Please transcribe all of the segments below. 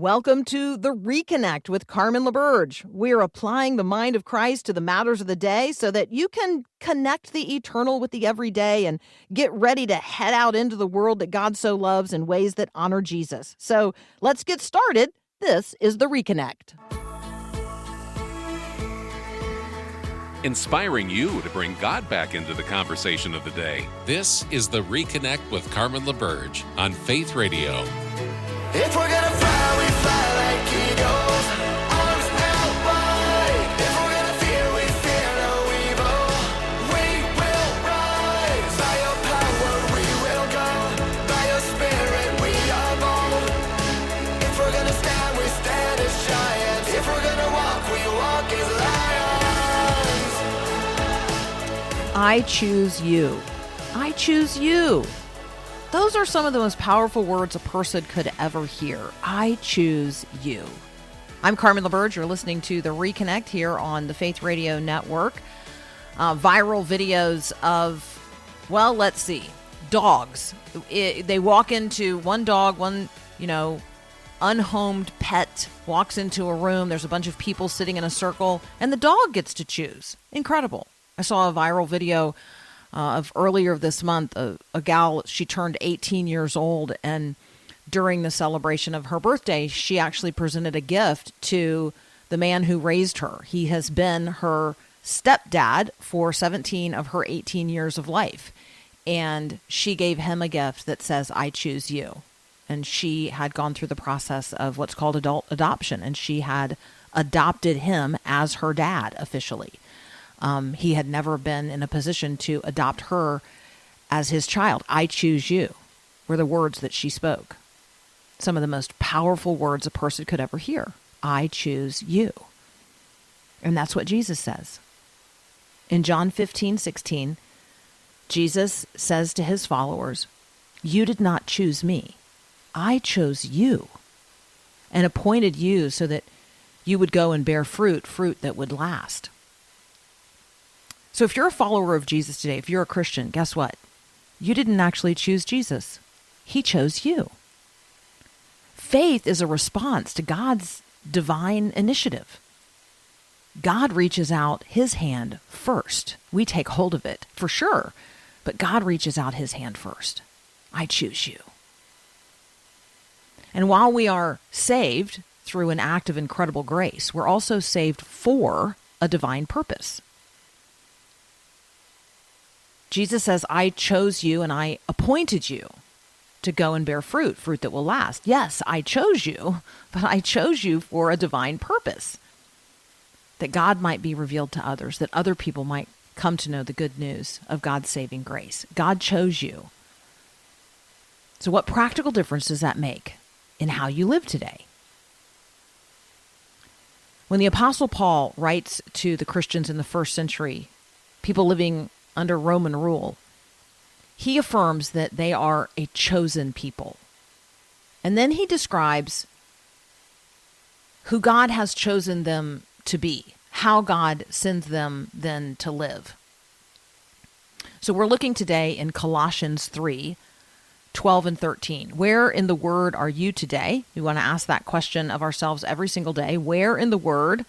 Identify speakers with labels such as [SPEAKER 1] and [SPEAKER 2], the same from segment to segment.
[SPEAKER 1] Welcome to The Reconnect with Carmen LaBerge. We're applying the mind of Christ to the matters of the day so that you can connect the eternal with the everyday and get ready to head out into the world that God so loves in ways that honor Jesus. So let's get started. This is The Reconnect.
[SPEAKER 2] Inspiring you to bring God back into the conversation of the day.
[SPEAKER 3] This is The Reconnect with Carmen LaBerge on Faith Radio.
[SPEAKER 4] If we're gonna fly, we fly like eagles, arms out wide. If we're gonna fear, we fear no evil. We will rise. By your power we will go. By your spirit we are bold. If we're gonna stand, we stand as giants. If we're gonna walk, we walk as lions.
[SPEAKER 1] I choose you. I choose you. Those are some of the most powerful words a person could ever hear. I choose you. I'm Carmen LaBerge. You're listening to The Reconnect here on the Faith Radio Network. Viral videos of, well, let's see, dogs. They walk into one dog, unhomed pet walks into a room. There's a bunch of people sitting in a circle, and the dog gets to choose. Incredible. I saw a viral video of earlier this month, a gal, she turned 18 years old, and during the celebration of her birthday, she actually presented a gift to the man who raised her. He has been her stepdad for 17 of her 18 years of life, and she gave him a gift that says, I choose you. And she had gone through the process of what's called adult adoption, and she had adopted him as her dad officially. He had never been in a position to adopt her as his child. I choose you were the words that she spoke. Some of the most powerful words a person could ever hear. I choose you. And that's what Jesus says. In John 15:16, Jesus says to his followers, you did not choose me. I chose you and appointed you so that you would go and bear fruit that would last. So if you're a follower of Jesus today, if you're a Christian, guess what? You didn't actually choose Jesus. He chose you. Faith is a response to God's divine initiative. God reaches out his hand first. We take hold of it, for sure, but God reaches out his hand first. I choose you. And while we are saved through an act of incredible grace, we're also saved for a divine purpose. Jesus says, I chose you and I appointed you to go and bear fruit that will last. Yes, I chose you, but I chose you for a divine purpose, that God might be revealed to others, that other people might come to know the good news of God's saving grace. God chose you. So what practical difference does that make in how you live today? When the Apostle Paul writes to the Christians in the first century, people living under Roman rule, he affirms that they are a chosen people. And then he describes who God has chosen them to be, how God sends them then to live. So we're looking today in Colossians 3:12 and 13. Where in the Word are you today? We want to ask that question of ourselves every single day. Where in the Word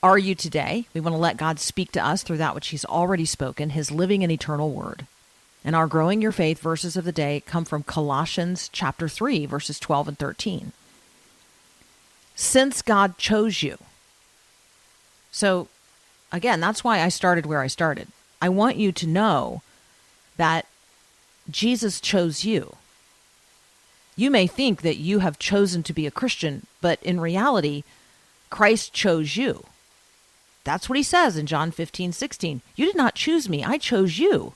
[SPEAKER 1] are you today? We want to let God speak to us through that which he's already spoken, his living and eternal word. And our Growing Your Faith verses of the day come from Colossians chapter 3, verses 12 and 13. Since God chose you. So, again, that's why I started where I started. I want you to know that Jesus chose you. You may think that you have chosen to be a Christian, but in reality, Christ chose you. That's what he says in John 15:16. You did not choose me. I chose you.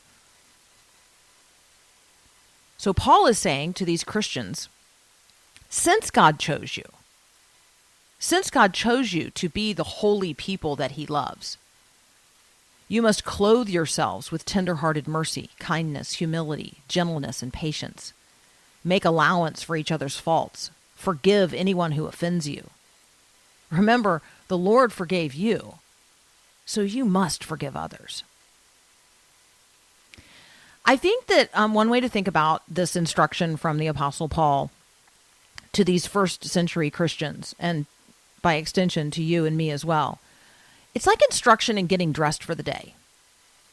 [SPEAKER 1] So Paul is saying to these Christians, since God chose you to be the holy people that he loves, you must clothe yourselves with tender-hearted mercy, kindness, humility, gentleness, and patience. Make allowance for each other's faults. Forgive anyone who offends you. Remember, the Lord forgave you, so you must forgive others. I think that one way to think about this instruction from the Apostle Paul to these first century Christians, and by extension to you and me as well. It's like instruction in getting dressed for the day.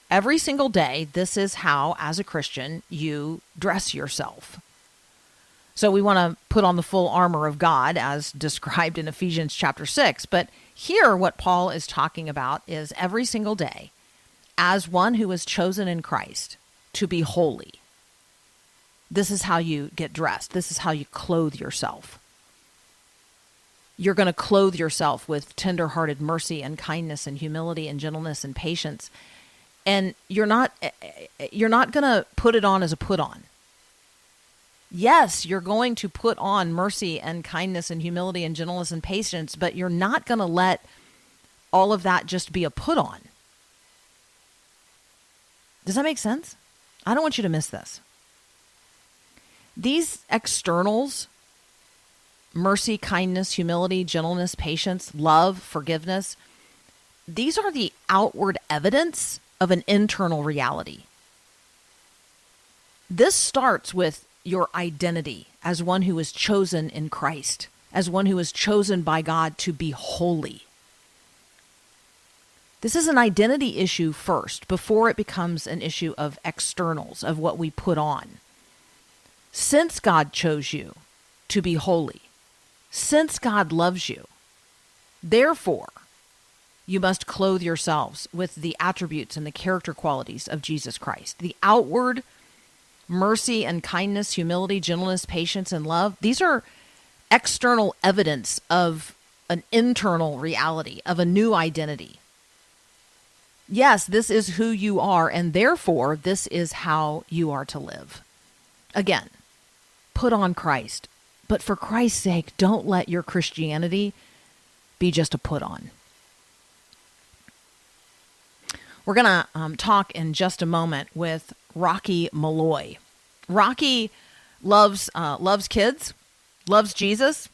[SPEAKER 1] Every single day, this is how, as a Christian, you dress yourself. So we want to put on the full armor of God as described in Ephesians chapter 6. But here, what Paul is talking about is every single day, as one who is chosen in Christ to be holy. This is how you get dressed. This is how you clothe yourself. You're going to clothe yourself with tender-hearted mercy and kindness and humility and gentleness and patience. And you're not going to put it on as a put-on. Yes, you're going to put on mercy and kindness and humility and gentleness and patience, but you're not going to let all of that just be a put-on. Does that make sense? I don't want you to miss this. These externals, mercy, kindness, humility, gentleness, patience, love, forgiveness, these are the outward evidence of an internal reality. This starts with your identity as one who is chosen in Christ, as one who is chosen by God to be holy. This is an identity issue first, before it becomes an issue of externals, of what we put on. Since God chose you to be holy, since God loves you, therefore, you must clothe yourselves with the attributes and the character qualities of Jesus Christ. The outward mercy and kindness, humility, gentleness, patience, and love, these are external evidence of an internal reality, of a new identity. Yes, this is who you are, and therefore, this is how you are to live. Again, put on Christ. But for Christ's sake, don't let your Christianity be just a put on. We're going to talk in just a moment with Rocky Malloy. Rocky loves kids, loves Jesus,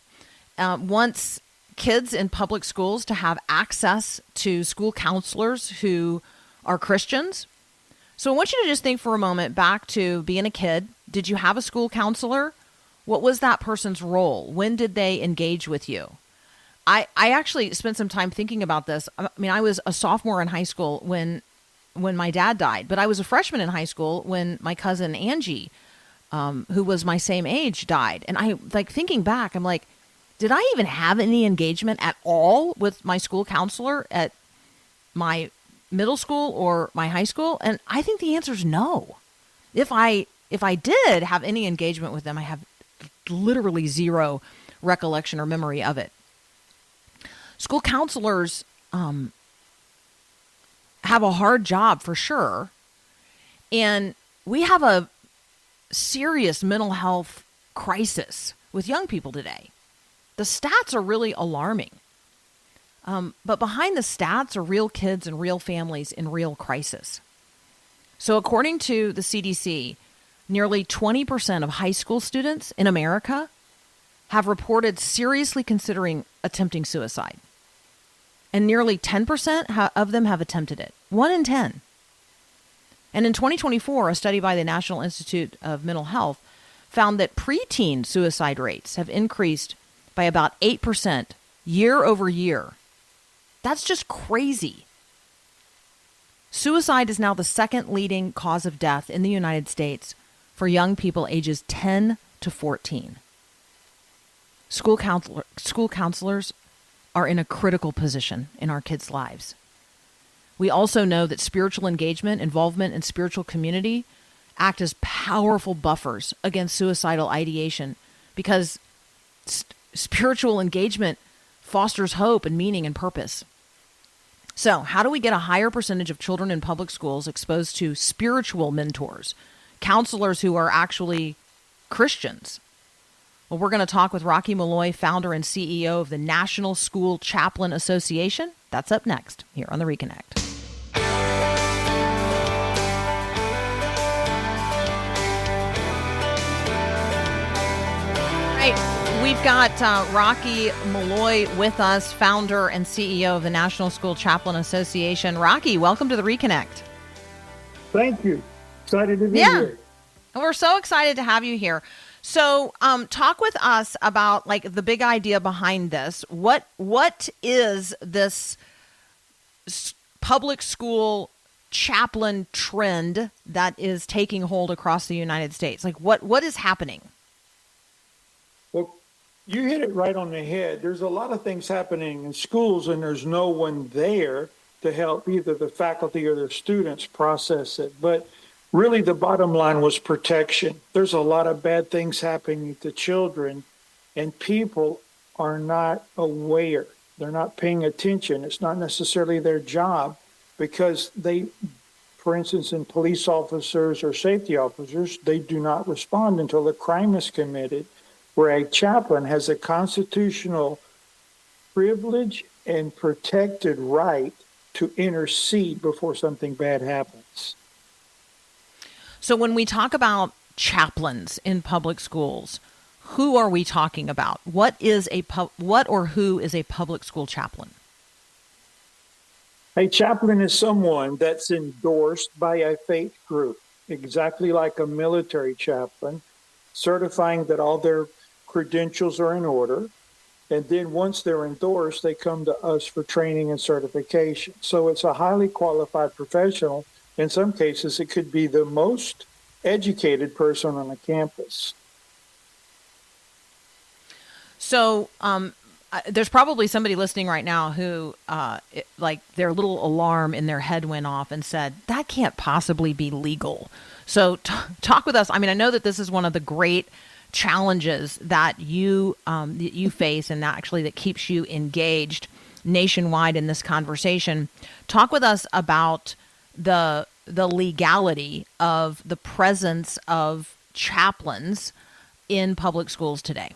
[SPEAKER 1] wants kids in public schools to have access to school counselors who are Christians. So I want you to just think for a moment back to being a kid. Did you have a school counselor? What was that person's role? When did they engage with you? I actually spent some time thinking about this. I mean, I was a sophomore in high school when my dad died, but I was a freshman in high school when my cousin Angie, who was my same age, died. And I, like, thinking back, I'm like, did I even have any engagement at all with my school counselor at my middle school or my high school? And I think the answer is no. If I did have any engagement with them, I have literally zero recollection or memory of it. School counselors have a hard job for sure. And we have a serious mental health crisis with young people today. The stats are really alarming. But behind the stats are real kids and real families in real crisis. So according to the CDC, nearly 20% of high school students in America have reported seriously considering attempting suicide. And nearly 10% of them have attempted it. 1 in 10. And in 2024, a study by the National Institute of Mental Health found that preteen suicide rates have increased by about 8% year over year. That's just crazy. Suicide is now the second leading cause of death in the United States for young people ages 10 to 14. School counselors are in a critical position in our kids' lives. We also know that spiritual engagement, involvement in spiritual community act as powerful buffers against suicidal ideation because spiritual engagement fosters hope and meaning and purpose. So, how do we get a higher percentage of children in public schools exposed to spiritual mentors, counselors who are actually Christians? Well, we're going to talk with Rocky Malloy, founder and CEO of the National School Chaplain Association. That's up next here on The Reconnect. We've got Rocky Malloy with us, founder and CEO of the National School Chaplain Association. Rocky, welcome to the Reconnect.
[SPEAKER 5] Thank you. Excited to be here.
[SPEAKER 1] We're so excited to have you here. So, talk with us about like the big idea behind this. What is this public school chaplain trend that is taking hold across the United States? Like, what is happening?
[SPEAKER 5] Well, you hit it right on the head. There's a lot of things happening in schools, and there's no one there to help either the faculty or their students process it. But really, the bottom line was protection. There's a lot of bad things happening to children, and people are not aware. They're not paying attention. It's not necessarily their job because they, for instance, in police officers or safety officers, they do not respond until a crime is committed, where a chaplain has a constitutional privilege and protected right to intercede before something bad happens.
[SPEAKER 1] So when we talk about chaplains in public schools, who are we talking about? What or who is a public school chaplain?
[SPEAKER 5] A chaplain is someone that's endorsed by a faith group, exactly like a military chaplain, certifying that all their credentials are in order. And then once they're endorsed, they come to us for training and certification. So it's a highly qualified professional. In some cases, it could be the most educated person on a campus.
[SPEAKER 1] So there's probably somebody listening right now who, like, their little alarm in their head went off and said, that can't possibly be legal. So talk with us. I mean, I know that this is one of the great challenges that you face, and that keeps you engaged nationwide in this conversation. Talk with us about the legality of the presence of chaplains in public schools today.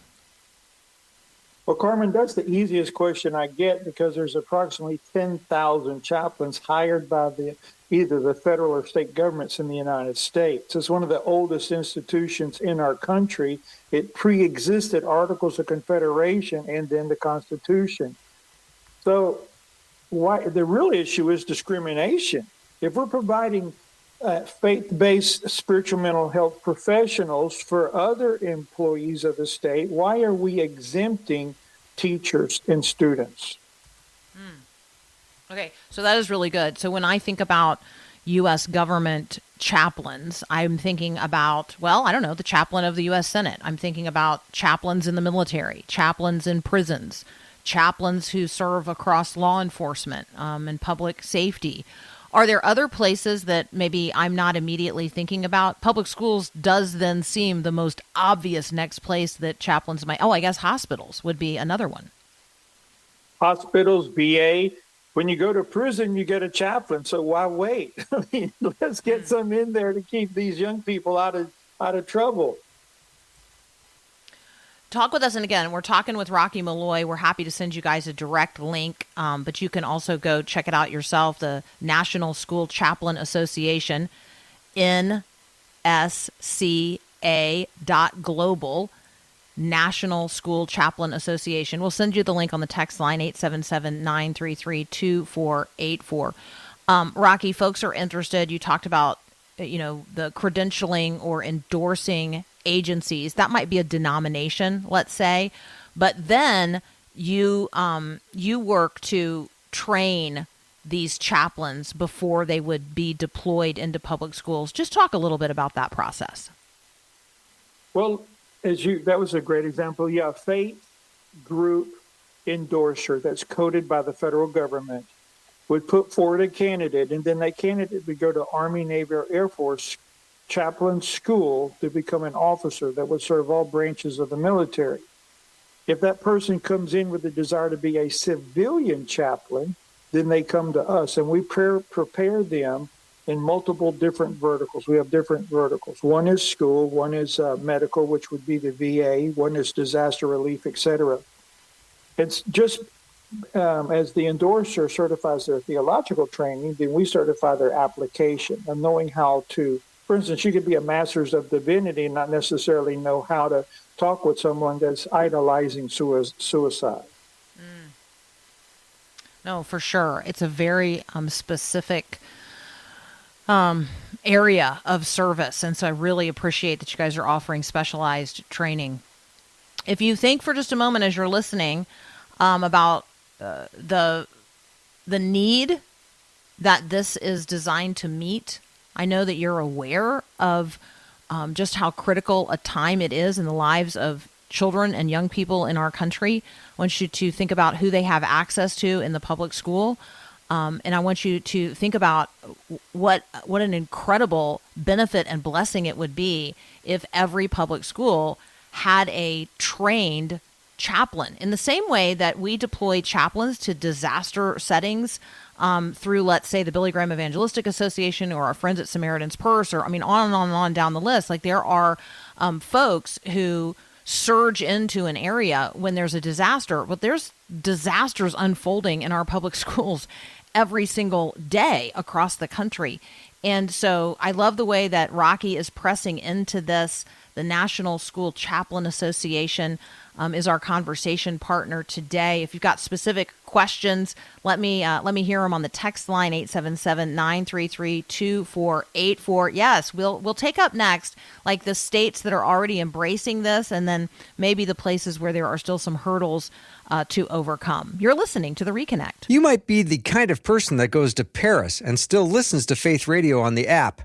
[SPEAKER 5] Well, Carmen, that's the easiest question I get because there's approximately 10,000 chaplains hired by either the federal or state governments in the United States. It's one of the oldest institutions in our country. It pre-existed Articles of Confederation and then the Constitution. So the real issue is discrimination. If we're providing faith-based spiritual mental health professionals for other employees of the state, why are we exempting teachers and students?
[SPEAKER 1] Okay, so that is really good. So when I think about U.S. government chaplains, I'm thinking about, well, I don't know, the chaplain of the U.S. Senate. I'm thinking about chaplains in the military, chaplains in prisons, chaplains who serve across law enforcement and public safety. Are there other places that maybe I'm not immediately thinking about? Public schools does then seem the most obvious next place that chaplains might. Oh, I guess hospitals would be another one.
[SPEAKER 5] Hospitals, VA. When you go to prison, you get a chaplain. So why wait? I mean, let's get some in there to keep these young people out of trouble.
[SPEAKER 1] Talk with us, and again, we're talking with Rocky Malloy. We're happy to send you guys a direct link, but you can also go check it out yourself, the National School Chaplain Association, nsca.global, National School Chaplain Association. We'll send you the link on the text line, 877-933-2484. Rocky, folks are interested. You talked about, the credentialing or endorsing agencies. That might be a denomination, let's say, but then you work to train these chaplains before they would be deployed into public schools. Just talk a little bit about that process.
[SPEAKER 5] Well, that was a great example. Yeah, faith group endorser that's coded by the federal government would put forward a candidate, and then that candidate would go to Army, Navy, or Air Force chaplain school to become an officer that would serve all branches of the military. If that person comes in with a desire to be a civilian chaplain, then they come to us, and we prepare them in multiple different verticals. We have different verticals. One is school, one is medical, which would be the VA, one is disaster relief, etc. It's just as the endorser certifies their theological training, then we certify their application and knowing how to. For instance, you could be a master's of divinity and not necessarily know how to talk with someone that's idolizing suicide.
[SPEAKER 1] No, for sure. It's a very specific area of service. And so I really appreciate that you guys are offering specialized training. If you think for just a moment as you're listening about the need that this is designed to meet, I know that you're aware of just how critical a time it is in the lives of children and young people in our country. I want you to think about who they have access to in the public school. And I want you to think about what an incredible benefit and blessing it would be if every public school had a trained chaplain, in the same way that we deploy chaplains to disaster settings through, let's say, the Billy Graham Evangelistic Association or our friends at Samaritan's Purse, or on and on and on down the list. Like, there are folks who surge into an area when there's a disaster, but there's disasters unfolding in our public schools every single day across the country. And so I love the way that Rocky is pressing into this. The National School Chaplain Association is our conversation partner today. If you've got specific questions, let me hear them on the text line, 877-933-2484. Yes, we'll take up next, like, the states that are already embracing this, and then maybe the places where there are still some hurdles to overcome. You're listening to The Reconnect.
[SPEAKER 6] You might be the kind of person that goes to Paris and still listens to Faith Radio on the app.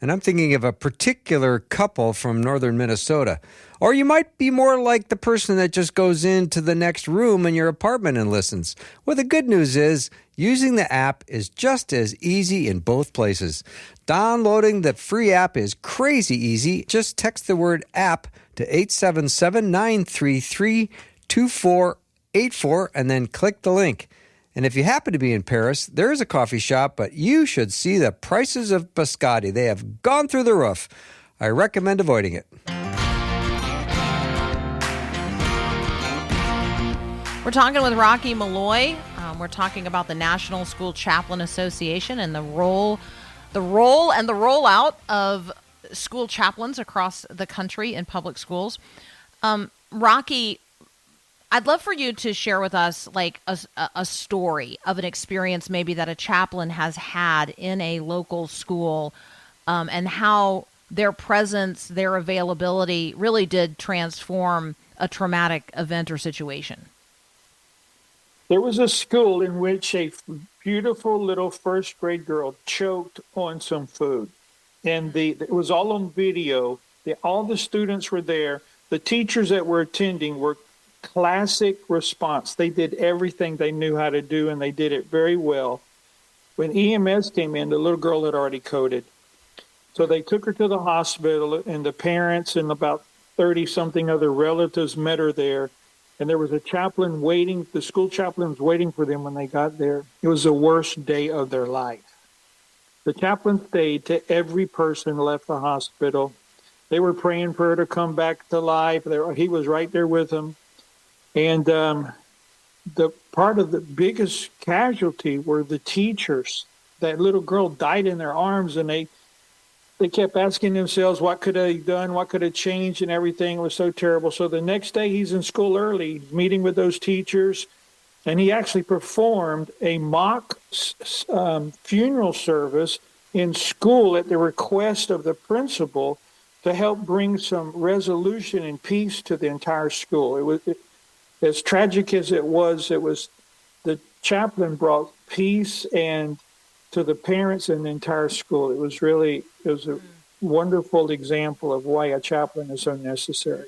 [SPEAKER 6] And I'm thinking of a particular couple from northern Minnesota. Or you might be more like the person that just goes into the next room in your apartment and listens. Well, the good news is using the app is just as easy in both places. Downloading the free app is crazy easy. Just text the word app to 877-933-2484 and then click the link. And if you happen to be in Paris, there is a coffee shop, but you should see the prices of biscotti. They have gone through the roof. I recommend avoiding it.
[SPEAKER 1] We're talking with Rocky Malloy. We're talking about the National School Chaplain Association and the role and the rollout of school chaplains across the country in public schools. Rocky, I'd love for you to share with us, like, a story of an experience maybe that a chaplain has had in a local school, and how their presence, their availability really did transform a traumatic event or situation.
[SPEAKER 5] There was a school in which a beautiful little first grade girl choked on some food. And it was all on video. All the students were there. The teachers that were attending were classic response. They did everything they knew how to do, and they did it very well. When EMS came in, the little girl had already coded. So they took her to the hospital, and the parents and about 30-something other relatives met her there. And there was a chaplain waiting. The school chaplain was waiting for them when they got there. It was the worst day of their life. The chaplain stayed till every person left the hospital. They were praying for her to come back to life. He was right there with them. And the part of the biggest casualty were the teachers. That little girl died in their arms, and they kept asking themselves, what could I have done? What could have changed? And everything was so terrible. So the next day he's in school early, meeting with those teachers, and he actually performed a mock funeral service in school at the request of the principal to help bring some resolution and peace to the entire school. It was as tragic as it was the chaplain brought peace and to the parents and the entire school. It was a wonderful example of why a chaplain is so necessary.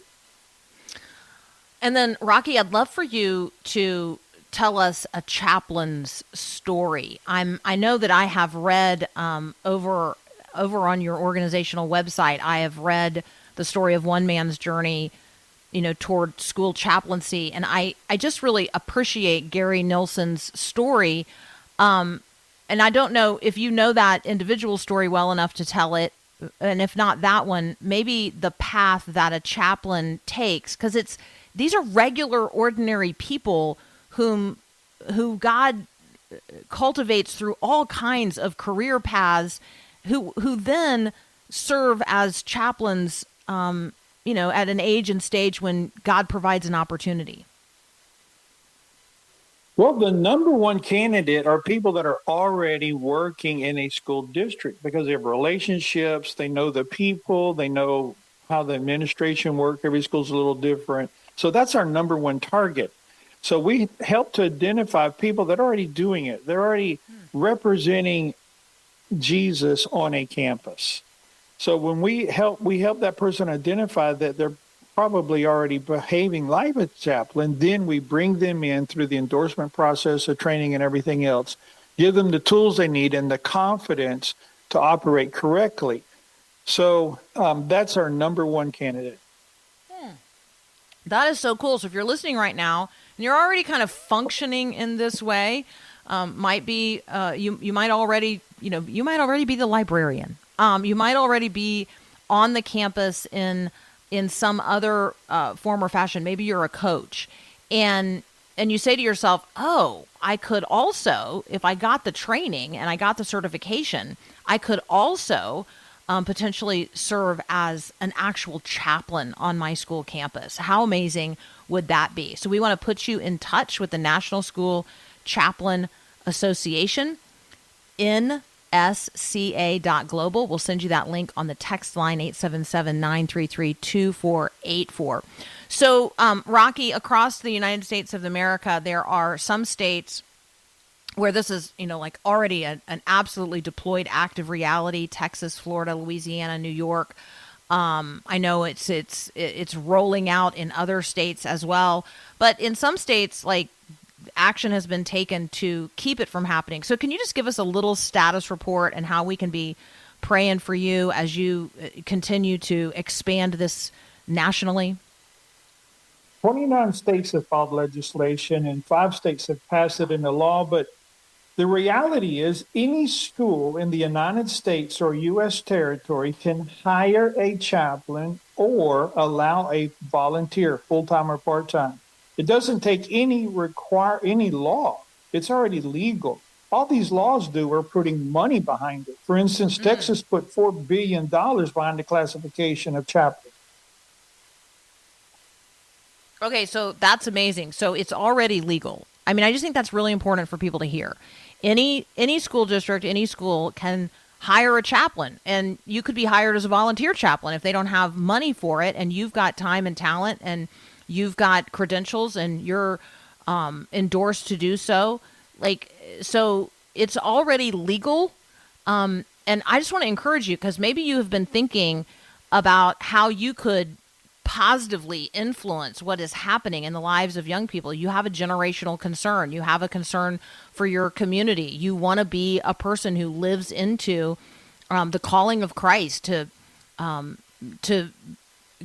[SPEAKER 1] And then, Rocky, I'd love for you to tell us a chaplain's story. I know that I have read over on your organizational website, I have read the story of one man's journey, toward school chaplaincy. And I just really appreciate Gary Nilsson's story. And I don't know if you know that individual story well enough to tell it. And if not that one, maybe the path that a chaplain takes, because these are regular, ordinary people who God cultivates through all kinds of career paths, who then serve as chaplains, at an age and stage when God provides an opportunity.
[SPEAKER 5] Well, the number one candidate are people that are already working in a school district because they have relationships, they know the people, they know how the administration works. Every school's a little different. So that's our number one target. So we help to identify people that are already doing it. They're already representing Jesus on a campus. So when we help that person identify that they're probably already behaving like a chaplain, then we bring them in through the endorsement process, the training and everything else, give them the tools they need and the confidence to operate correctly. So that's our number one candidate.
[SPEAKER 1] That is so cool. So if you're listening right now and you're already kind of functioning in this way, might be you might already be the librarian. You might already be on the campus in some other form or fashion. Maybe you're a coach, and you say to yourself, "Oh, I could also, if I got the training and I got the certification, I could also potentially serve as an actual chaplain on my school campus." How amazing would that be? So we want to put you in touch with the National School Chaplain Association, nsca.global. We'll send you that link on the text line, 877-933-2484. So, Rocky, across the United States of America, there are some states where this is, like already an absolutely deployed active reality. Texas, Florida, Louisiana, New York. I know it's rolling out in other states as well. But in some states, like, action has been taken to keep it from happening. So can you just give us a little status report and how we can be praying for you as you continue to expand this nationally?
[SPEAKER 5] 29 states have filed legislation and 5 states have passed it into law. But the reality is any school in the United States or U.S. territory can hire a chaplain or allow a volunteer, full-time or part-time. It doesn't take any law. It's already legal. All these laws do are putting money behind it. For instance, Texas put $4 billion behind the classification of chaplain.
[SPEAKER 1] Okay, so that's amazing. So it's already legal. I mean, I just think that's really important for people to hear. Any school district, any school can hire a chaplain, and you could be hired as a volunteer chaplain if they don't have money for it, and you've got time and talent, and you've got credentials, and you're endorsed to do so. So it's already legal. And I just want to encourage you, because maybe you have been thinking about how you could positively influence what is happening in the lives of young people. You have a generational concern. You have a concern for your community. You want to be a person who lives into the calling of Christ to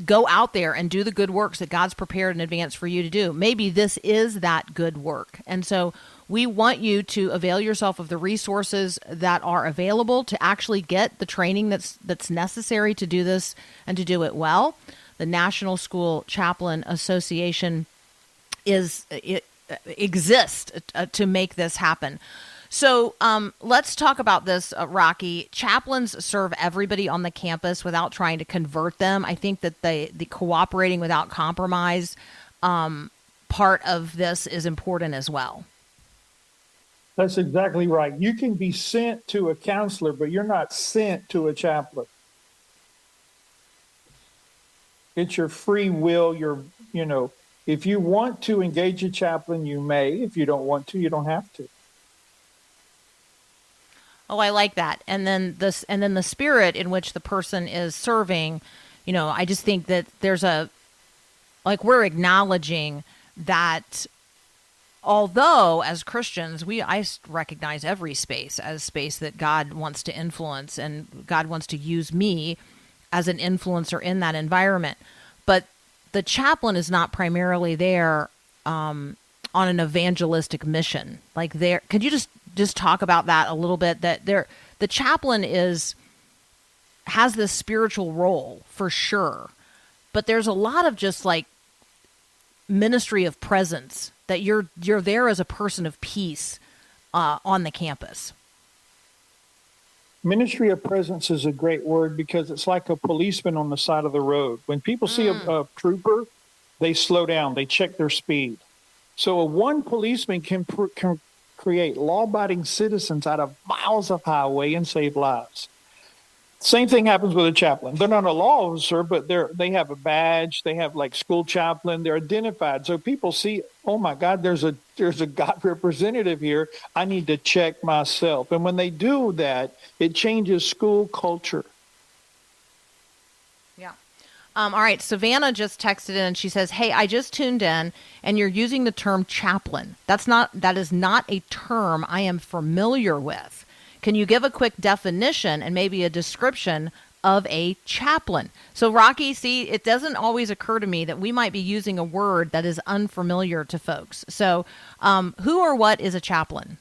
[SPEAKER 1] go out there and do the good works that God's prepared in advance for you to do. Maybe this is that good work. And so we want you to avail yourself of the resources that are available to actually get the training that's necessary to do this and to do it well. The National School Chaplain Association exists to make this happen. So let's talk about this, Rocky. Chaplains serve everybody on the campus without trying to convert them. I think that the cooperating without compromise part of this is important as well.
[SPEAKER 5] That's exactly right. You can be sent to a counselor, but you're not sent to a chaplain. It's your free will. If you want to engage a chaplain, you may. If you don't want to, you don't have to.
[SPEAKER 1] Oh, I like that. And then the spirit in which the person is serving, I just think that there's we're acknowledging that although as Christians, I recognize every space as space that God wants to influence, and God wants to use me as an influencer in that environment. But the chaplain is not primarily there on an evangelistic mission. Could you just talk about that a little bit? That the chaplain has this spiritual role for sure, but there's a lot of just ministry of presence, that you're there as a person of peace on the campus.
[SPEAKER 5] Ministry of presence is a great word because it's like a policeman on the side of the road. When people see a trooper, they slow down, they check their speed. So one policeman can create law-abiding citizens out of miles of highway and save lives. Same thing happens with a chaplain. They're not a law officer, but they have a badge. They have like school chaplain. They're identified. So people see, oh my God, there's a God representative here. I need to check myself. And when they do that, it changes school culture.
[SPEAKER 1] Yeah. All right. Savannah just texted in and she says, "Hey, I just tuned in and you're using the term chaplain. That is not a term I am familiar with. Can you give a quick definition and maybe a description of a chaplain?" So, Rocky, see, it doesn't always occur to me that we might be using a word that is unfamiliar to folks. So, who or what is a chaplain?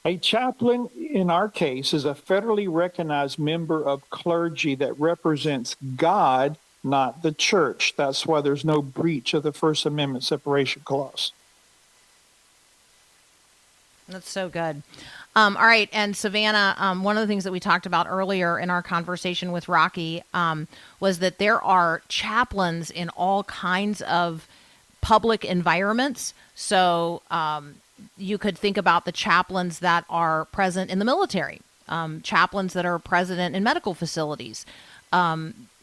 [SPEAKER 5] A chaplain, in our case, is a federally recognized member of clergy that represents God, not the church. That's why there's no breach of the First Amendment separation clause.
[SPEAKER 1] That's so good. All right. And Savannah, one of the things that we talked about earlier in our conversation with Rocky was that there are chaplains in all kinds of public environments. So you could think about the chaplains that are present in the military, chaplains that are present in medical facilities,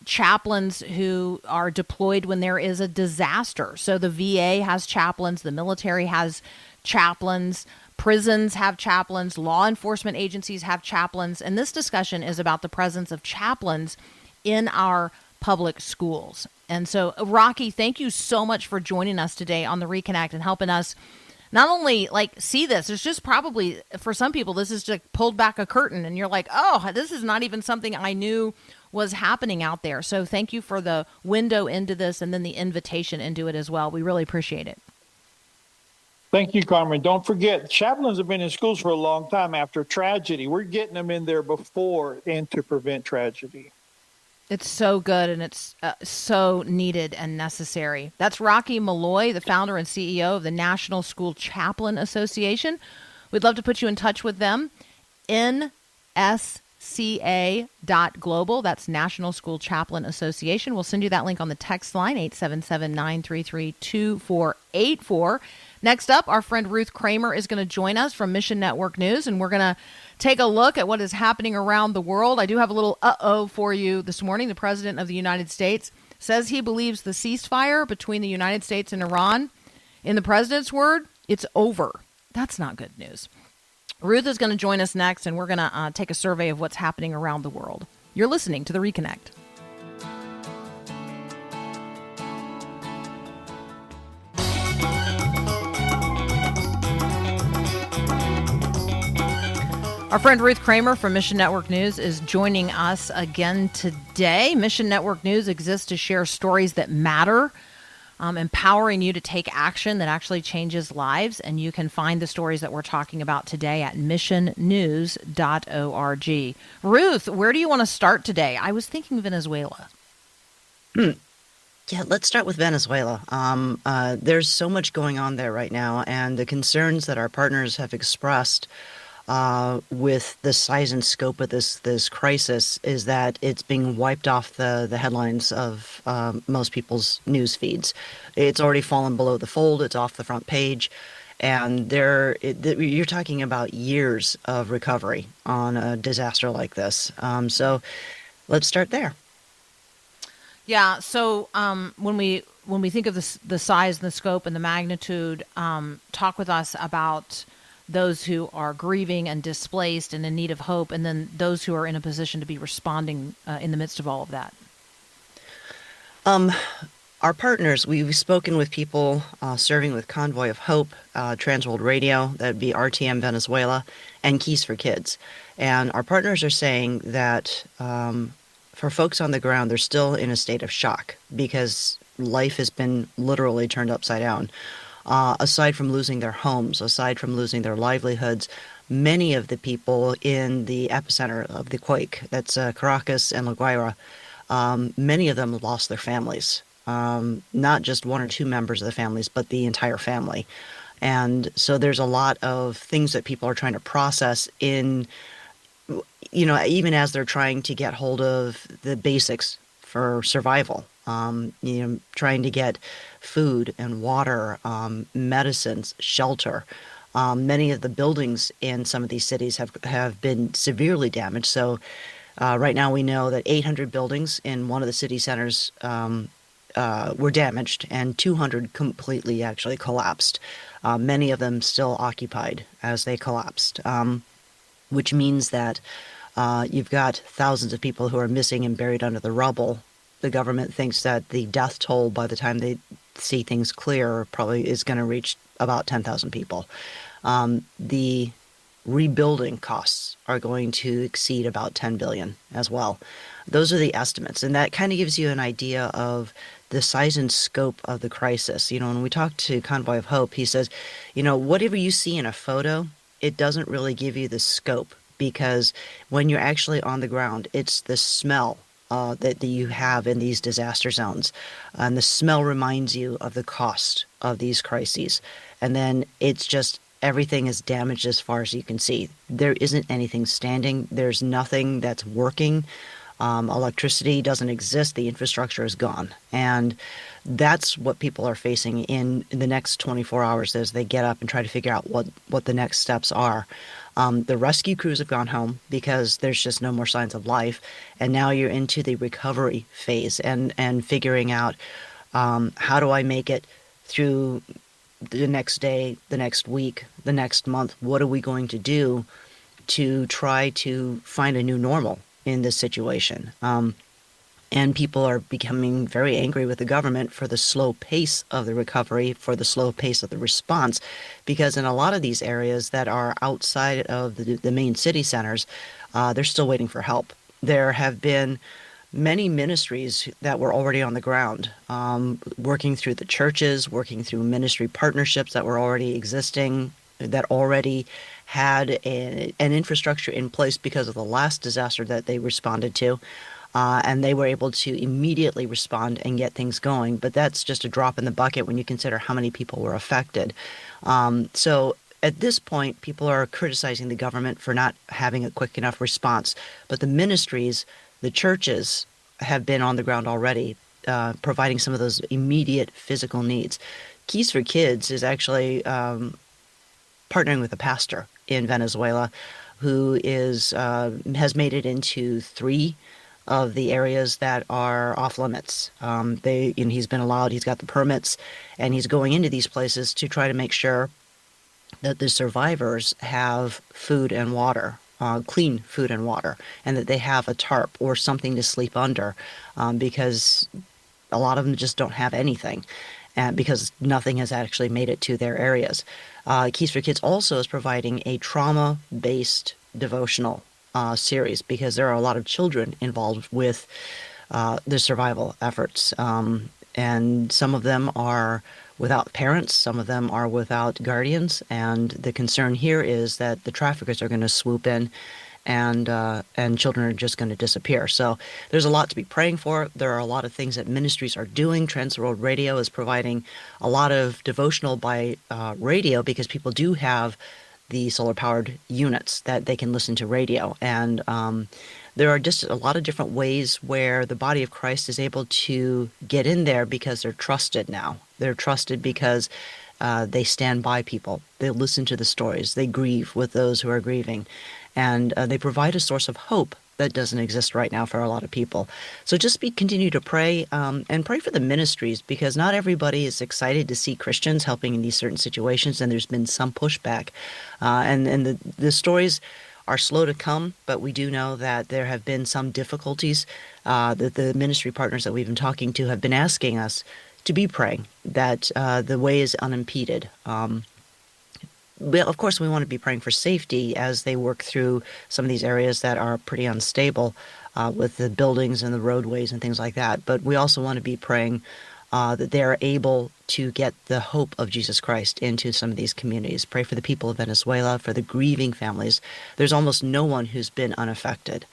[SPEAKER 1] chaplains who are deployed when there is a disaster. So the VA has chaplains, the military has chaplains. Prisons have chaplains, law enforcement agencies have chaplains, and this discussion is about the presence of chaplains in our public schools. And so, Rocky, thank you so much for joining us today on the Reconnect and helping us not only see this. It's just probably for some people this is just pulled back a curtain, and you're like, oh, this is not even something I knew was happening out there. So, thank you for the window into this and then the invitation into it as well. We really appreciate it.
[SPEAKER 5] Thank you, Carmen. Don't forget, chaplains have been in schools for a long time after tragedy. We're getting them in there before and to prevent tragedy.
[SPEAKER 1] It's so good, and it's so needed and necessary. That's Rocky Malloy, the founder and CEO of the National School Chaplain Association. We'd love to put you in touch with them. NSCA.global. That's National School Chaplain Association. We'll send you that link on the text line, 877-933-2484. Next up, our friend Ruth Kramer is going to join us from Mission Network News, and we're going to take a look at what is happening around the world. I do have a little uh-oh for you this morning. The President of the United States says he believes the ceasefire between the United States and Iran, in the President's word, it's over. That's not good news. Ruth is going to join us next, and we're going to take a survey of what's happening around the world. You're listening to The Reconnect. Our friend Ruth Kramer from Mission Network News is joining us again today. Mission Network News exists to share stories that matter, empowering you to take action that actually changes lives. And you can find the stories that we're talking about today at missionnews.org. Ruth, where do you want to start today? I was thinking Venezuela.
[SPEAKER 7] Yeah, let's start with Venezuela. There's so much going on there right now, and the concerns that our partners have expressed with the size and scope of this crisis is that it's being wiped off the headlines of most people's news feeds. It's already fallen below the fold. It's off the front page. And you're talking about years of recovery on a disaster like this. So let's start there.
[SPEAKER 1] Yeah. So when we think of the size and the scope and the magnitude, talk with us about those who are grieving and displaced and in need of hope, and then those who are in a position to be responding in the midst of all of that.
[SPEAKER 7] Our partners, we've spoken with people serving with Convoy of Hope, Transworld Radio, that would be RTM Venezuela, and Keys for Kids. And our partners are saying that for folks on the ground, they're still in a state of shock because life has been literally turned upside down. Aside from losing their homes, aside from losing their livelihoods, many of the people in the epicenter of the quake, that's Caracas and La Guaira, many of them lost their families. Not just one or two members of the families, but the entire family. And so there's a lot of things that people are trying to process in, even as they're trying to get hold of the basics for survival. Trying to get food and water, medicines, shelter. Many of the buildings in some of these cities have been severely damaged. So right now we know that 800 buildings in one of the city centers were damaged, and 200 completely actually collapsed. Many of them still occupied as they collapsed, which means that you've got thousands of people who are missing and buried under the rubble. The government thinks that the death toll by the time they see things clear probably is going to reach about 10,000 people. The rebuilding costs are going to exceed about 10 billion as well. Those are the estimates, and that kind of gives you an idea of the size and scope of the crisis. When we talk to Convoy of Hope, he says, whatever you see in a photo, it doesn't really give you the scope, because when you're actually on the ground, it's the smell that you have in these disaster zones. And the smell reminds you of the cost of these crises. And then it's just everything is damaged as far as you can see. There isn't anything standing. There's nothing that's working. Electricity doesn't exist. The infrastructure is gone. And that's what people are facing in the next 24 hours as they get up and try to figure out what the next steps are. The rescue crews have gone home because there's just no more signs of life. And now you're into the recovery phase and figuring out how do I make it through the next day, the next week, the next month. What are we going to do to try to find a new normal in this situation? And people are becoming very angry with the government for the slow pace of the recovery, for the slow pace of the response, because in a lot of these areas that are outside of the main city centers, they're still waiting for help. There have been many ministries that were already on the ground, working through the churches, working through ministry partnerships that were already existing, that already had an infrastructure in place because of the last disaster that they responded to. And they were able to immediately respond and get things going. But that's just a drop in the bucket when you consider how many people were affected. So at this point, people are criticizing the government for not having a quick enough response. But the ministries, the churches, have been on the ground already, providing some of those immediate physical needs. Keys for Kids is actually partnering with a pastor in Venezuela who has made it into 3 of the areas that are off limits. He's been allowed, he's got the permits, and he's going into these places to try to make sure that the survivors have food and water, clean food and water, and that they have a tarp or something to sleep under, because a lot of them just don't have anything, and because nothing has actually made it to their areas. Keys for Kids also is providing a trauma-based devotional series, because there are a lot of children involved with the survival efforts. And some of them are without parents, some of them are without guardians. And the concern here is that the traffickers are going to swoop in and children are just going to disappear. So there's a lot to be praying for. There are a lot of things that ministries are doing. Transworld Radio is providing a lot of devotional by radio, because people do have the solar-powered units that they can listen to radio. And there are just a lot of different ways where the body of Christ is able to get in there because they're trusted now. They're trusted because they stand by people. They listen to the stories. They grieve with those who are grieving. And they provide a source of hope that doesn't exist right now for a lot of people. So just continue to pray, and pray for the ministries, because not everybody is excited to see Christians helping in these certain situations, and there's been some pushback. And the stories are slow to come, but we do know that there have been some difficulties that the ministry partners that we've been talking to have been asking us to be praying, that the way is unimpeded. Well, of course, we want to be praying for safety as they work through some of these areas that are pretty unstable with the buildings and the roadways and things like that. But we also want to be praying that they are able to get the hope of Jesus Christ into some of these communities. Pray for the people of Venezuela, for the grieving families. There's almost no one who's been unaffected.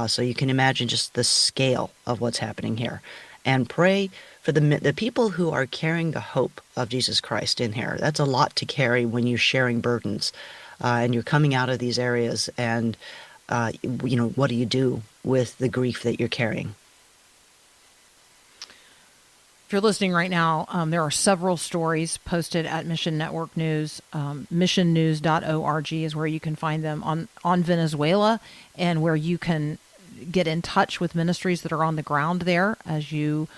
[SPEAKER 7] So you can imagine just the scale of what's happening here. And pray for the people who are carrying the hope of Jesus Christ in here. That's a lot to carry when you're sharing burdens and you're coming out of these areas, and what do you do with the grief that you're carrying?
[SPEAKER 1] If you're listening right now, there are several stories posted at Mission Network News. Missionnews.org is where you can find them on Venezuela, and where you can get in touch with ministries that are on the ground there as you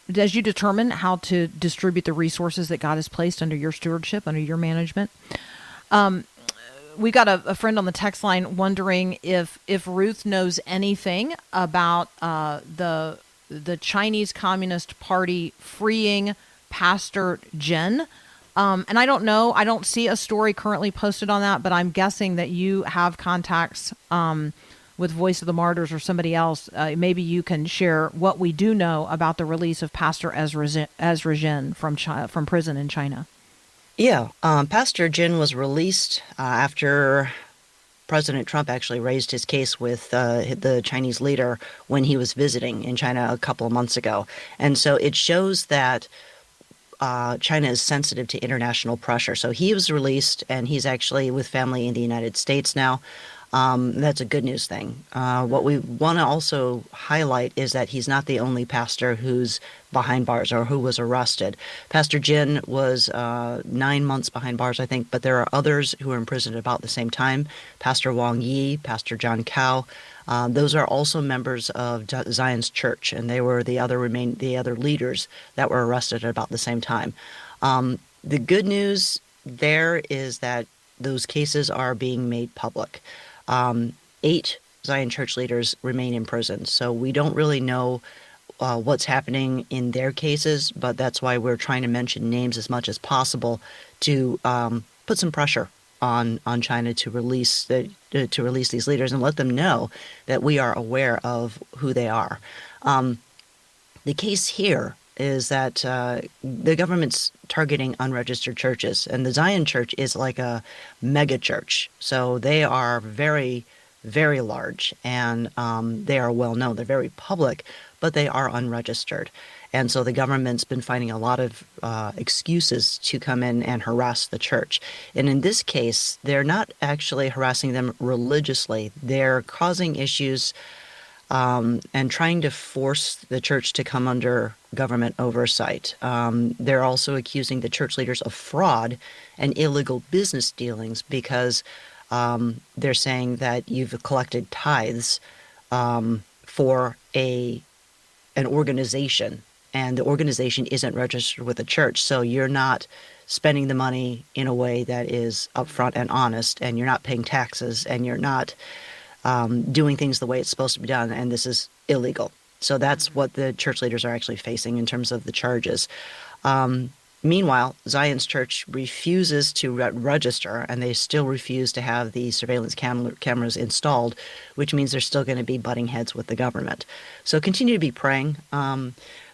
[SPEAKER 1] determine how to distribute the resources that God has placed under your stewardship, under your management. We got a friend on the text line wondering if Ruth knows anything about the Chinese Communist Party freeing Pastor Jin. And I don't know. I don't see a story currently posted on that, but I'm guessing that you have contacts with Voice of the Martyrs or somebody else. Maybe you can share what we do know about the release of Pastor Ezra Jin from prison in China.
[SPEAKER 7] Yeah, Pastor Jin was released after President Trump actually raised his case with the Chinese leader when he was visiting in China a couple of months ago. And so it shows that China is sensitive to international pressure. So he was released, and he's actually with family in the United States now. That's a good news thing. What we want to also highlight is that he's not the only pastor who's behind bars or who was arrested. Pastor Jin was 9 months behind bars, I think, but there are others who are imprisoned at about the same time. Pastor Wang Yi, Pastor John Cao. Those are also members of Zion's Church, and they were the other leaders that were arrested at about the same time. The good news there is that those cases are being made public. 8 Zion Church leaders remain in prison, so we don't really know what's happening in their cases, but that's why we're trying to mention names as much as possible to put some pressure on China to release these leaders and let them know that we are aware of who they are. The case here is that the government's targeting unregistered churches, and the Zion Church is like a mega church. So they are very, very large, and they are well known. They're very public, but they are unregistered. And so the government's been finding a lot of excuses to come in and harass the church. And in this case, they're not actually harassing them religiously. They're causing issues and trying to force the church to come under government oversight. They're also accusing the church leaders of fraud and illegal business dealings because they're saying that you've collected tithes for an organization, and the organization isn't registered with the church, so you're not spending the money in a way that is upfront and honest, and you're not paying taxes, and you're not doing things the way it's supposed to be done, and this is illegal. So that's what the church leaders are actually facing in terms of the charges. Meanwhile, Zion's Church refuses to register, and they still refuse to have the surveillance cameras installed, which means they're still going to be butting heads with the government. So continue to be praying.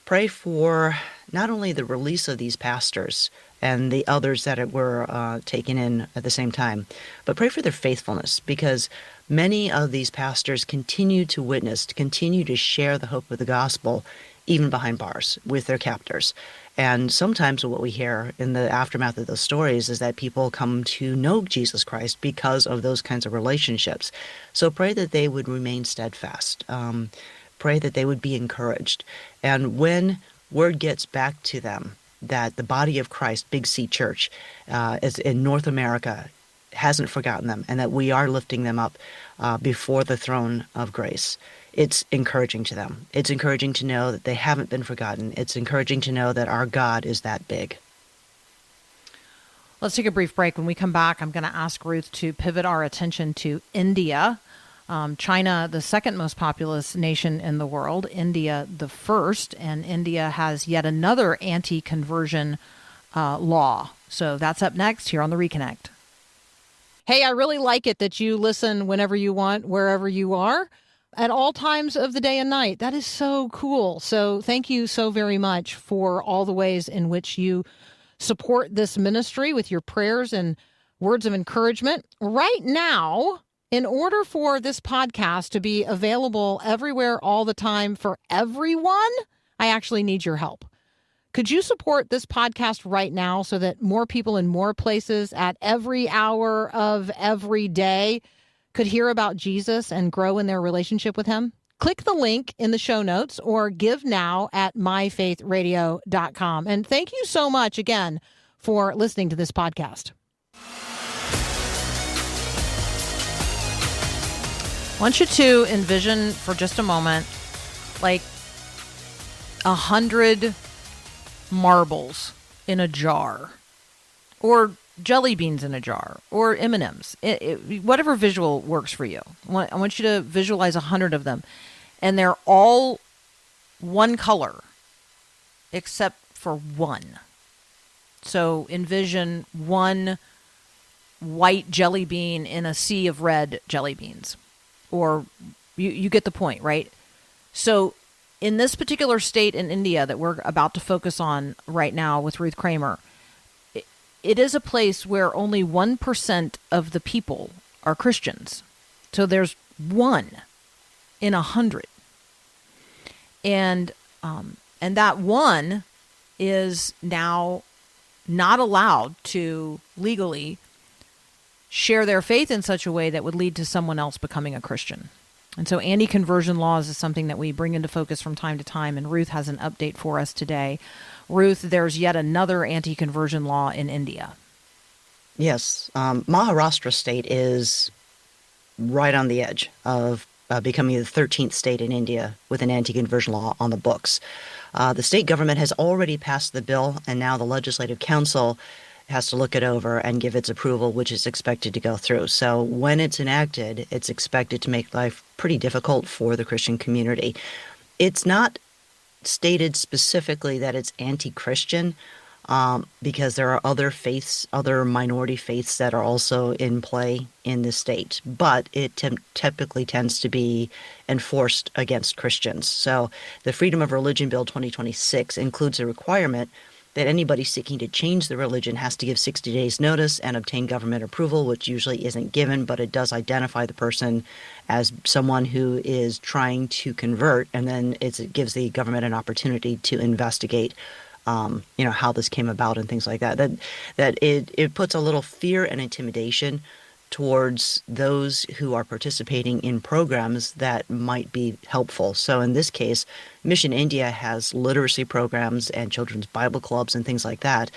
[SPEAKER 7] Pray for not only the release of these pastors and the others that were taken in at the same time, but pray for their faithfulness, because many of these pastors continue to witness, to continue to share the hope of the gospel, even behind bars with their captors. And sometimes what we hear in the aftermath of those stories is that people come to know Jesus Christ because of those kinds of relationships. So pray that they would remain steadfast. Pray that they would be encouraged. And when word gets back to them that the body of Christ, Big C Church, is in North America, hasn't forgotten them, and that we are lifting them up before the throne of grace, it's encouraging to them. It's encouraging to know that they haven't been forgotten. It's encouraging to know that our God is that big.
[SPEAKER 1] Let's take a brief break. When we come back, I'm going to ask Ruth to pivot our attention to India. China, the second most populous nation in the world, India the first, and India has yet another anti-conversion law. So that's up next here on The Reconnect. Hey, I really like it that you listen whenever you want, wherever you are, at all times of the day and night. That is so cool. So thank you so very much for all the ways in which you support this ministry with your prayers and words of encouragement. Right now, in order for this podcast to be available everywhere all the time for everyone, I actually need your help. Could you support this podcast right now so that more people in more places at every hour of every day could hear about Jesus and grow in their relationship with him? click the link in the show notes or give now at myfaithradio.com. And thank you so much again for listening to this podcast. I want you to envision for just a moment like 100 marbles in a jar, or jelly beans in a jar, or M&Ms, whatever visual works for you. I want you to visualize 100 of them, and they're all one color except for one. So envision one white jelly bean in a sea of red jelly beans, or you get the point, right? So in this particular state in India that we're about to focus on right now with Ruth Kramer, it is a place where only 1% of the people are Christians. So there's 1 in 100. And that 1 is now not allowed to legally share their faith in such a way that would lead to someone else becoming a Christian. And so anti-conversion laws is something that we bring into focus from time to time, and Ruth has an update for us today. Ruth, there's yet another anti-conversion law in India.
[SPEAKER 7] Yes. Maharashtra state is right on the edge of becoming the 13th state in India with an anti-conversion law on the books. The state government has already passed the bill, and now the Legislative Council has to look it over and give its approval, which is expected to go through. So when it's enacted, it's expected to make life pretty difficult for the Christian community. It's not stated specifically that it's anti-Christian, because there are other faiths, other minority faiths that are also in play in the state. But it typically tends to be enforced against Christians. So the Freedom of Religion Bill 2026 includes a requirement that anybody seeking to change the religion has to give 60 days notice and obtain government approval, which usually isn't given, but it does identify the person as someone who is trying to convert, and then it gives the government an opportunity to investigate how this came about and things like that. That it puts a little fear and intimidation towards those who are participating in programs that might be helpful. So in this case, Mission India has literacy programs and children's Bible clubs and things like that,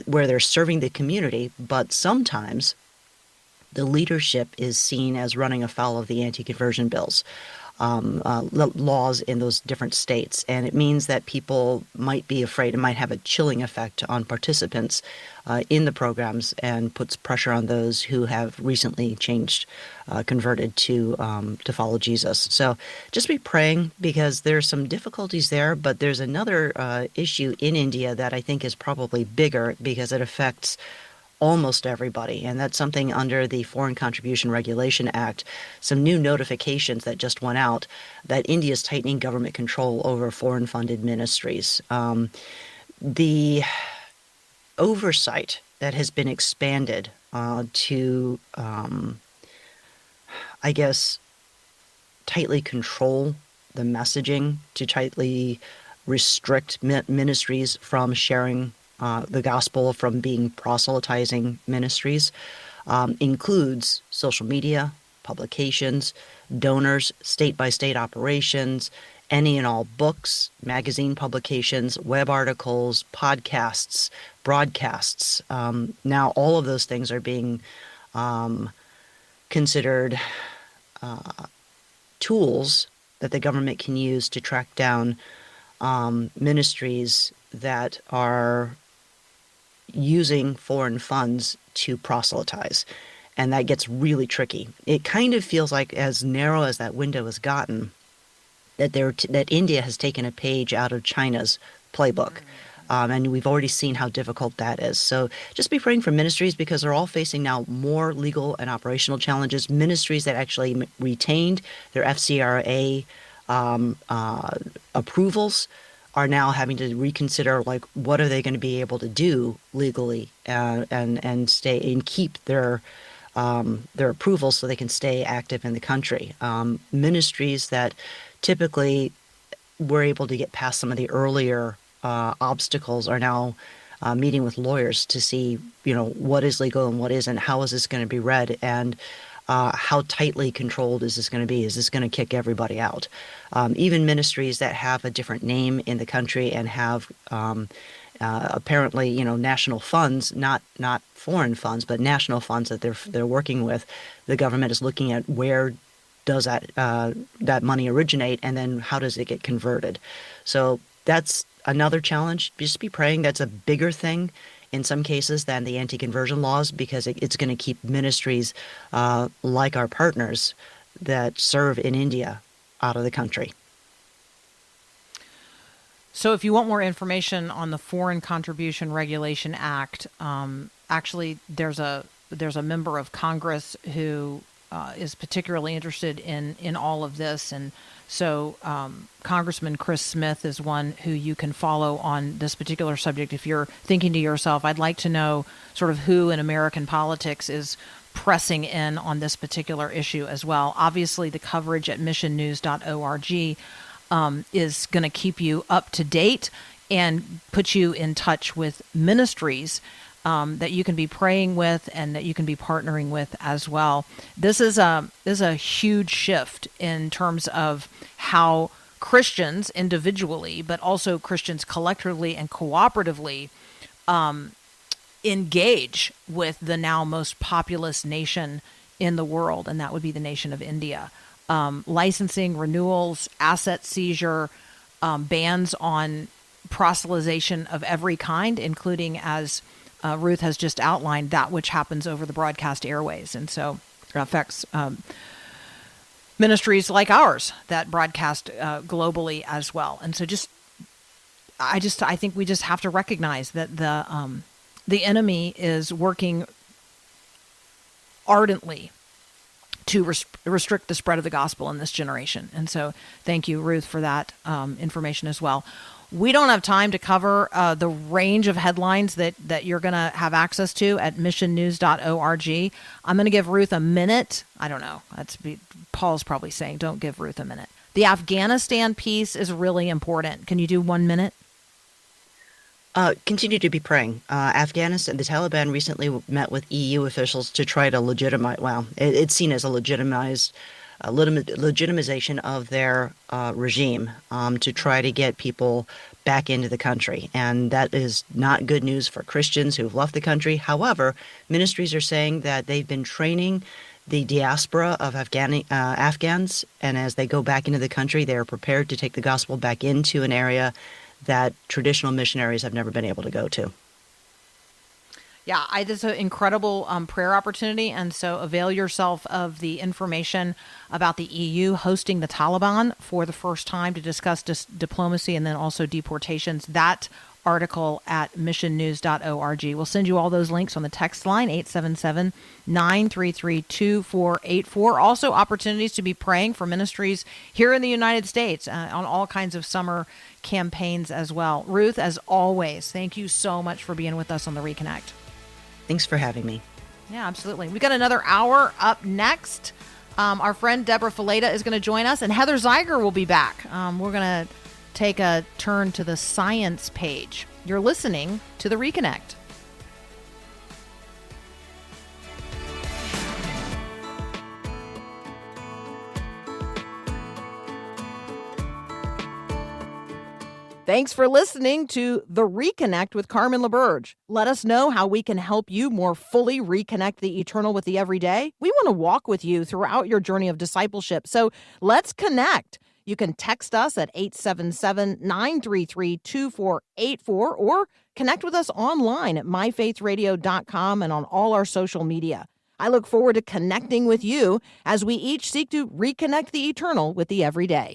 [SPEAKER 7] where they're serving the community, but sometimes the leadership is seen as running afoul of the anti-conversion bills. Laws in those different states, and it means that people might be afraid. It might have a chilling effect on participants in the programs, and puts pressure on those who have recently converted to follow Jesus. So just be praying, because there's some difficulties there, but there's another issue in India that I think is probably bigger, because it affects almost everybody, and that's something under the Foreign Contribution Regulation Act, some new notifications that just went out that India is tightening government control over foreign-funded ministries. The oversight that has been expanded to, tightly control the messaging, to tightly restrict ministries from sharing the gospel, from being proselytizing ministries, includes social media, publications, donors, state-by-state operations, any and all books, magazine publications, web articles, podcasts, broadcasts. Now all of those things are being considered tools that the government can use to track down ministries that are using foreign funds to proselytize. And that gets really tricky. It kind of feels like, as narrow as that window has gotten, that India has taken a page out of China's playbook. And we've already seen how difficult that is. So just be praying for ministries, because they're all facing now more legal and operational challenges. Ministries that actually retained their FCRA approvals are now having to reconsider, like, what are they going to be able to do legally and stay and keep their approvals so they can stay active in the country. Ministries that typically were able to get past some of the earlier obstacles are now meeting with lawyers to see, what is legal and what isn't. How is this going to be read? And how tightly controlled is this going to be? Is this going to kick everybody out? Even ministries that have a different name in the country and have apparently, national funds, not foreign funds, but national funds that they're working with, the government is looking at where does that money originate, and then how does it get converted? So that's another challenge. Just be praying. That's a bigger thing in some cases than the anti-conversion laws, because it's going to keep ministries like our partners that serve in India out of the country.
[SPEAKER 1] So if you want more information on the Foreign Contribution Regulation Act, actually there's a member of Congress who is particularly interested in all of this. And so Congressman Chris Smith is one who you can follow on this particular subject. If you're thinking to yourself, I'd like to know sort of who in American politics is pressing in on this particular issue as well. Obviously, the coverage at missionnews.org is going to keep you up to date and put you in touch with ministries that you can be praying with and that you can be partnering with as well. This is a huge shift in terms of how Christians individually, but also Christians collectively and cooperatively engage with the now most populous nation in the world, and that would be the nation of India. Licensing, renewals, asset seizure, bans on proselytization of every kind, including, as Ruth has just outlined, that which happens over the broadcast airways. And so it affects ministries like ours that broadcast globally as well. And so I think we just have to recognize that the enemy is working ardently to restrict the spread of the gospel in this generation. And so thank you, Ruth, for that information as well. We don't have time to cover the range of headlines that you're going to have access to at missionnews.org. I'm going to give Ruth a minute. I don't know. Paul's probably saying, don't give Ruth a minute. The Afghanistan piece is really important. Can you do 1 minute?
[SPEAKER 7] Continue to be praying. Afghanistan, the Taliban recently met with EU officials to try to legitimize, it's seen as a legitimization of their regime to try to get people back into the country. And that is not good news for Christians who've left the country. However, ministries are saying that they've been training the diaspora of Afghans, and as they go back into the country, they are prepared to take the gospel back into an area that traditional missionaries have never been able to go to.
[SPEAKER 1] Yeah, this is an incredible prayer opportunity, and so avail yourself of the information about the EU hosting the Taliban for the first time to discuss diplomacy and then also deportations. That article at missionnews.org. We'll send you all those links on the text line, 877-933-2484. Also, opportunities to be praying for ministries here in the United States on all kinds of summer campaigns as well. Ruth, as always, thank you so much for being with us on the Reconnect.
[SPEAKER 7] Thanks for having me.
[SPEAKER 1] Yeah, absolutely. We got another hour up next. Our friend Deborah Fileta is going to join us, and Heather Zeiger will be back. We're going to take a turn to the science page. You're listening to the Reconnect. Thanks for listening to The Reconnect with Carmen LaBerge. Let us know how we can help you more fully reconnect the eternal with the everyday. We want to walk with you throughout your journey of discipleship, so let's connect. You can text us at 877-933-2484 or connect with us online at myfaithradio.com and on all our social media. I look forward to connecting with you as we each seek to reconnect the eternal with the everyday.